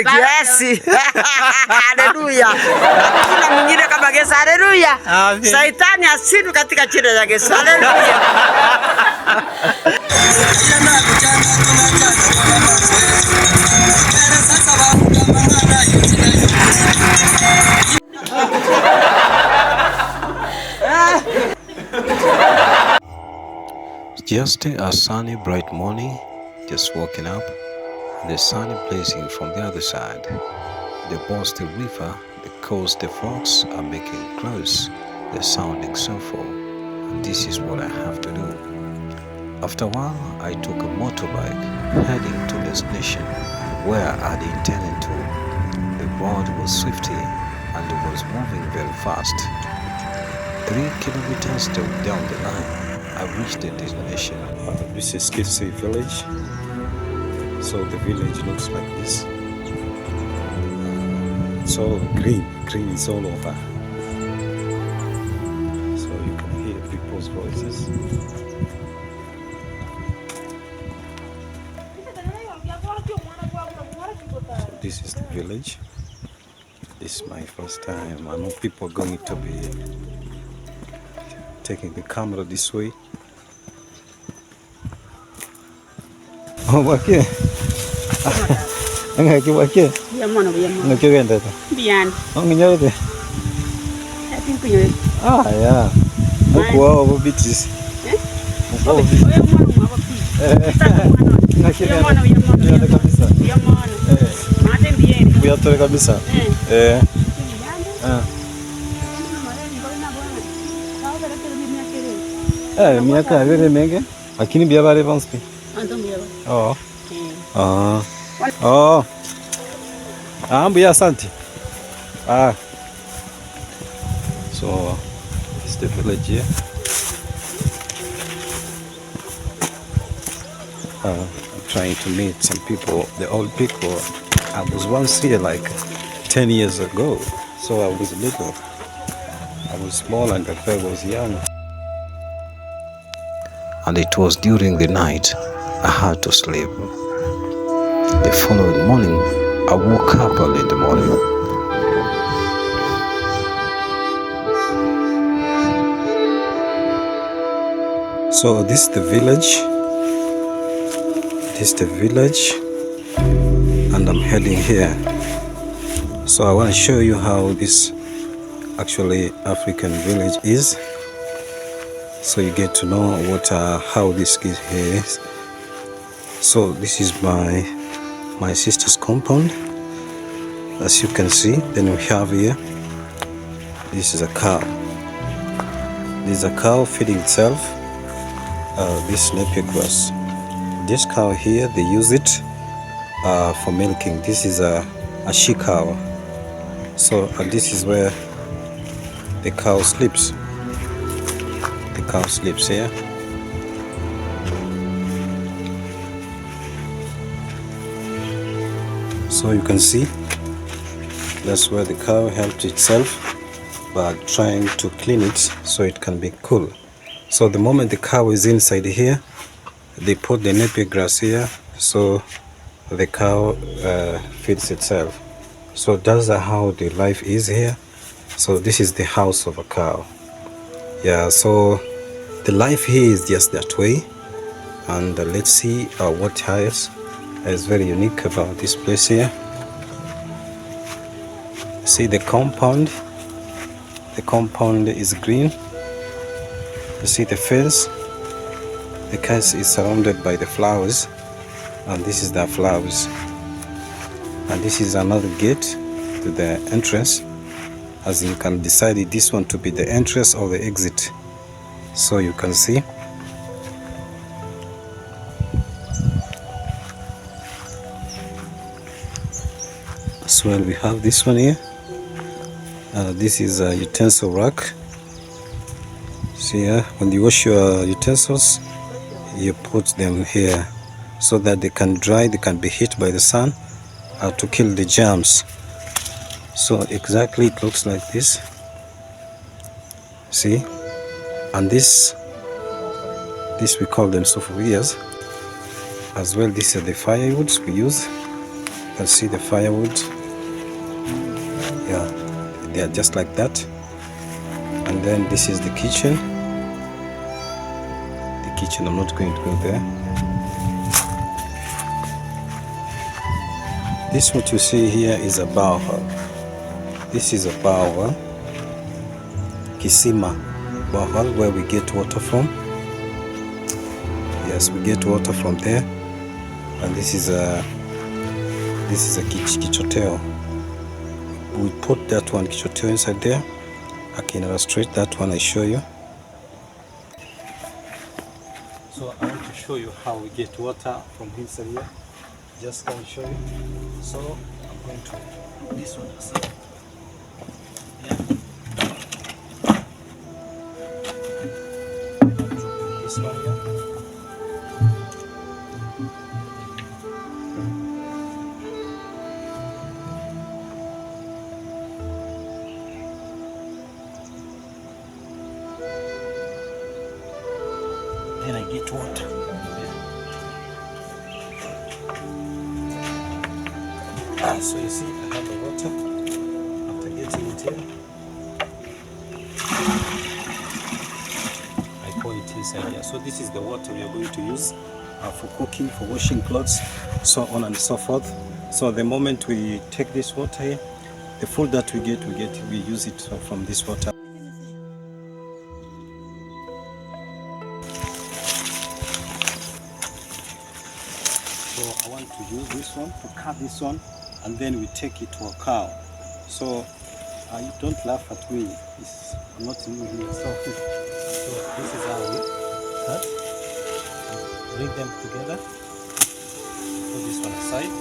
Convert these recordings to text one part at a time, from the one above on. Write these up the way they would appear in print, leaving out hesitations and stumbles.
Kiasi. Haleluya. Hakuna mwingine kama Yesu. Haleluya. Saitani asidu katika jina la Yesu. Haleluya. Just a sunny, bright morning, just waking up, the sun blazing from the other side. The Boston River, the coast, the frogs are making close, they're sounding soulful, and this is what I have to do. After a while, I took a motorbike heading to destination where I'd intended to. The road was swifty and it was moving very fast. 3 kilometers down the line, I reached the destination. This is Kitsey village. So the village looks like this. It's all green is all over. So you can hear people's voices. This is the village. This is my first time. I know people are going to be taking the camera this way. Oh, wakye. Ngaki wakye. Yamono. Ngaki genda ta. Bian. Onginyote. Happy kuyo. Ah, yeah. Okwa obitis. Yamono mabapi. Ngaki yamono. Yamono kabisa. Yamono. Mate bieni. Uyatore kabisa. Miaka vile menge. Lakini bia bare vanspi. Oh. Oh. Ambuya asante. So it's the village here. I'm trying to meet some people, the old people. I was once here like 10 years ago. So I was little. I was small and the fellow was young. And it was during the night I had to sleep. The following morning, I woke up early in the morning. So this is the village. And I'm heading here. So I want to show you how this actually African village is. So you get to know how this is. So this is my sister's compound, as you can see. Then we have here, this is a cow. This is a cow feeding itself this napier grass. This cow here, they use it for milking. This is a she cow. So this is where the cow sleeps. The cow sleeps here. So you can see that's where the cow helps itself by trying to clean it so it can be cool. So the moment the cow is inside here, they put the napier grass here so the cow feeds itself. So that's how the life is here. So this is the house of a cow. Yeah, so the life here is just that way. And let's see what else is very unique about this place here. See the compound. The compound is green. You see the fence. The fence is surrounded by the flowers, and this is the flowers. And this is another gate to the entrance, as you can decide this one to be the entrance or the exit. So you can see. As well, we have this one here. This is a utensil rack. See here, when you wash your utensils, you put them here so that they can dry, they can be hit by the sun to kill the germs. So exactly it looks like this. See, and this we call them sofarias as well. These are the firewoods we use can see the firewood. Yeah, they are just like that. And then this is the kitchen. The kitchen, I'm not going to go there. This what you see here is a borehole. This is a borehole, Kisima borehole, where we get water from. Yes, we get water from there. And this is a kichoteo. We put that one kichoteo inside there. I can illustrate that one, I show you. So I want to show you how we get water from inside here. Just can show you. So I'm going to put this one aside. Yeah. This one here. Then I get water. So you see, I have the water. After getting it here, I pour it inside here. So this is the water we are going to use for cooking, for washing clothes, so on and so forth. So the moment we take this water here, the food that we use it from this water. So I want to use this one, to cut this one, and then we take it to a cow. So you don't laugh at me, I'm not new here. So this is how we cut, bring them together, put this one aside.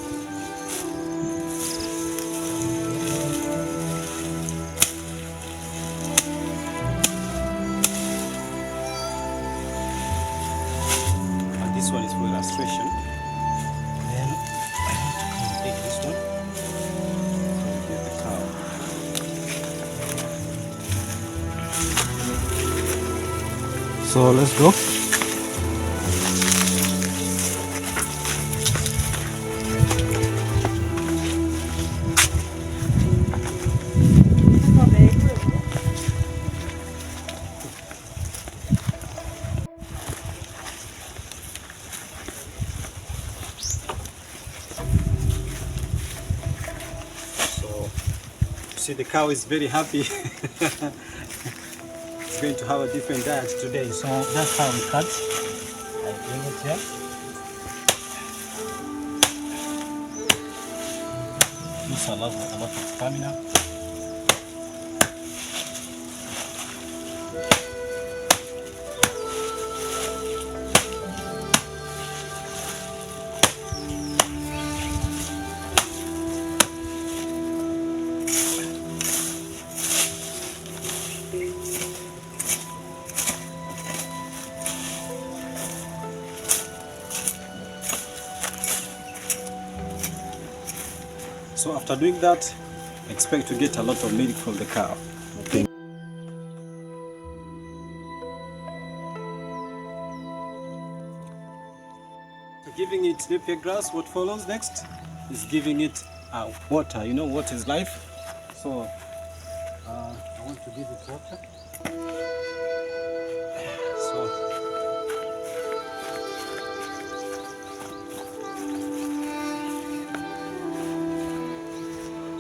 And this one is for illustration. Then I need to come and take this one. So let's go. So see, the cow is very happy. It's going to have a different diet today. So that's how we cut. I bring it here. Use a lot of stamina. So after doing that, expect to get a lot of milk from the cow. Okay. So giving it napier grass, what follows next is giving it water. You know, water is life. So I want to give it water.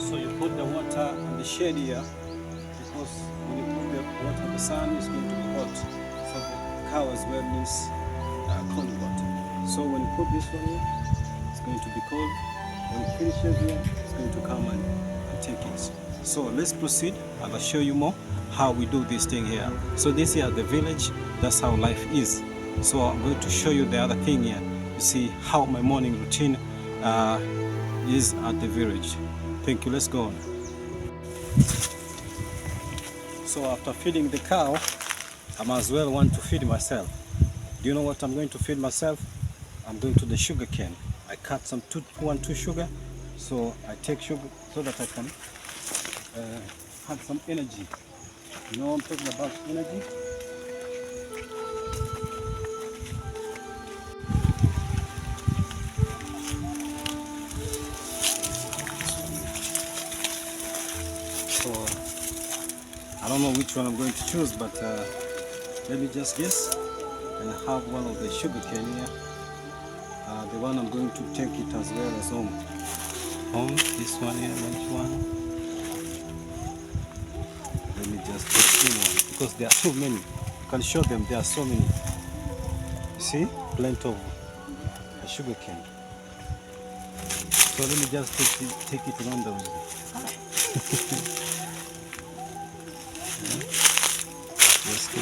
So you put the water in the shade here, because when you put the water in the sun, it's going to be hot. So the cow as well needs cold water. So when you put this one here, it's going to be cold. When it finishes here, it's going to come and take it. So let's proceed. I will show you more how we do this thing here. So this here at the village, that's how life is. So I'm going to show you the other thing here. You see how my morning routine is at the village. Thank you, let's go on. So after feeding the cow, I might as well want to feed myself. Do you know what I'm going to feed myself? I'm going to the sugar cane. I cut some 2 sugar, so I take sugar so that I can have some energy. You know I'm talking about energy? I don't know which one I'm going to choose, but let me just guess. And I have one of the sugar cane here. The one I'm going to take it as well as home. This one here, which one? Let me just take one because there are so many. You can show them, there are so many. You see, plenty of sugar cane. So let me just take it around the room. Let's go.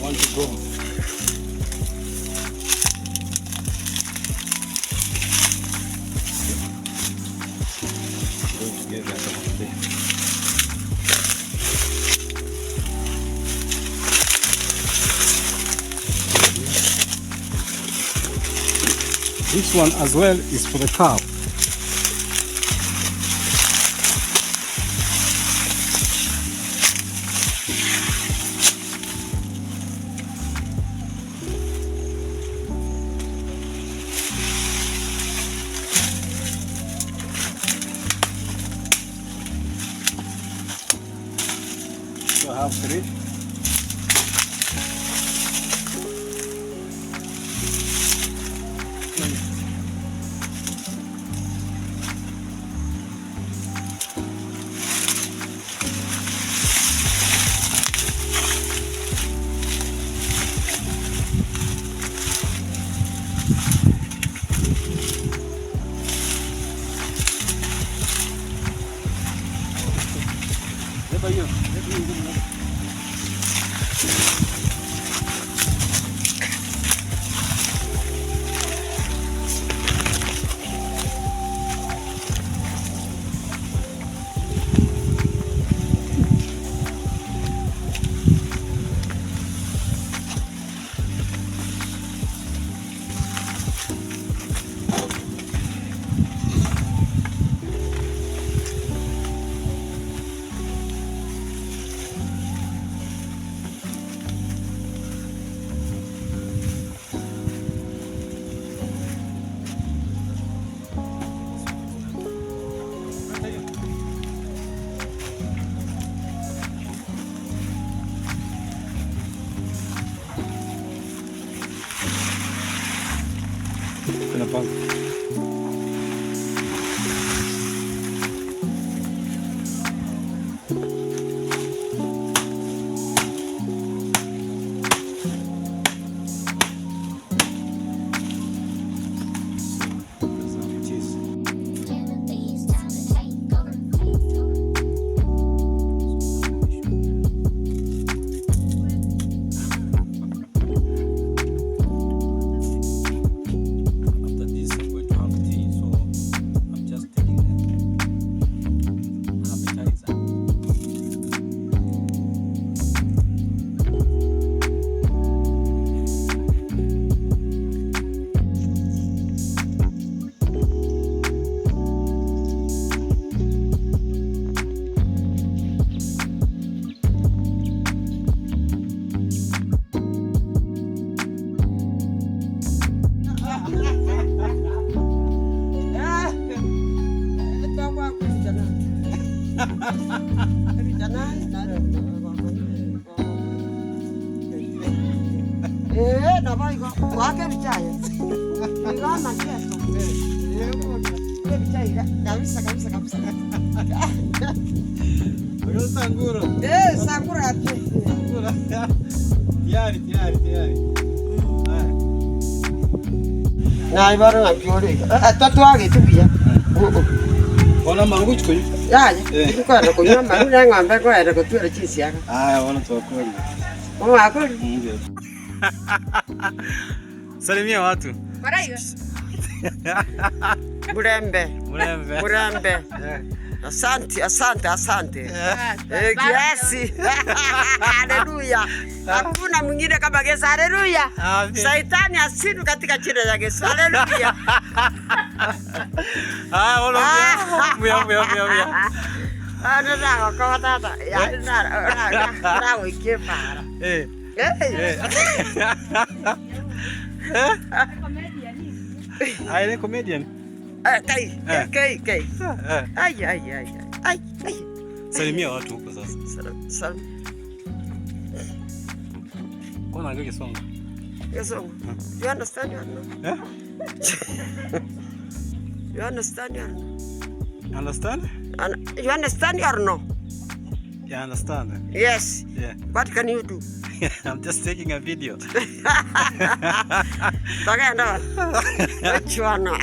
One to go. This one as well is for the cow. So I have 3. Kenapa? Nah, baru nak jual. Tatu lagi tu dia. Wana mangu chukui? Ya, itu kau ada kau yang mangu yang ngambil kau ada kau tu ada cisi ya. Ah, wana tu aku. Oh, aku. Salimia watu. Murembe. Asante. Kiasi. Haleluya. Hakuna mwingine kama Yesu. Haleluya. Saitani asidu katika jina la Yesu. Haleluya. Mia. Nada kwa tata. Nada ukipara. Ai, comedian. Kai. Ai. Salimia watu huko sasa. Salam. Kuna ngeke songa. Yes, you understand or no? You understand or no? Understand? You understand or no? Yeah, I understand. Yes. Yeah. What can you do? I'm just taking a video. Tagando. Chuano.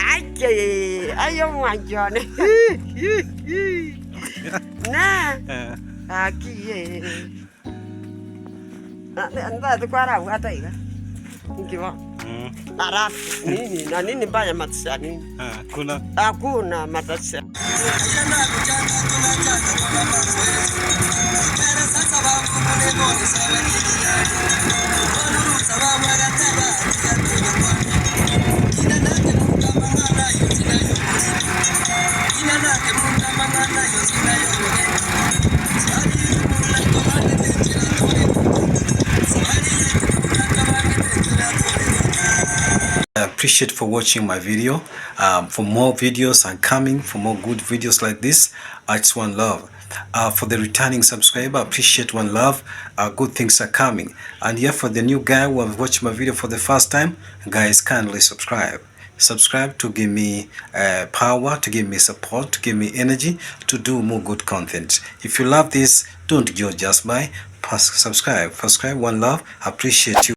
Ayo mwanjone. Na. Aki. Nda tukwara hata iga. Ngiwa. Arafu nini mbaya matisha nini? Hakuna matisha. I appreciate for watching my video. For more videos are coming, for more good videos like this, it's one love. For the returning subscriber, appreciate one love. Good things are coming. And here for the new guy who have watched my video for the first time, guys, kindly subscribe. Subscribe to give me power, to give me support, to give me energy to do more good content. If you love this, don't go just by subscribe. One love. Appreciate you.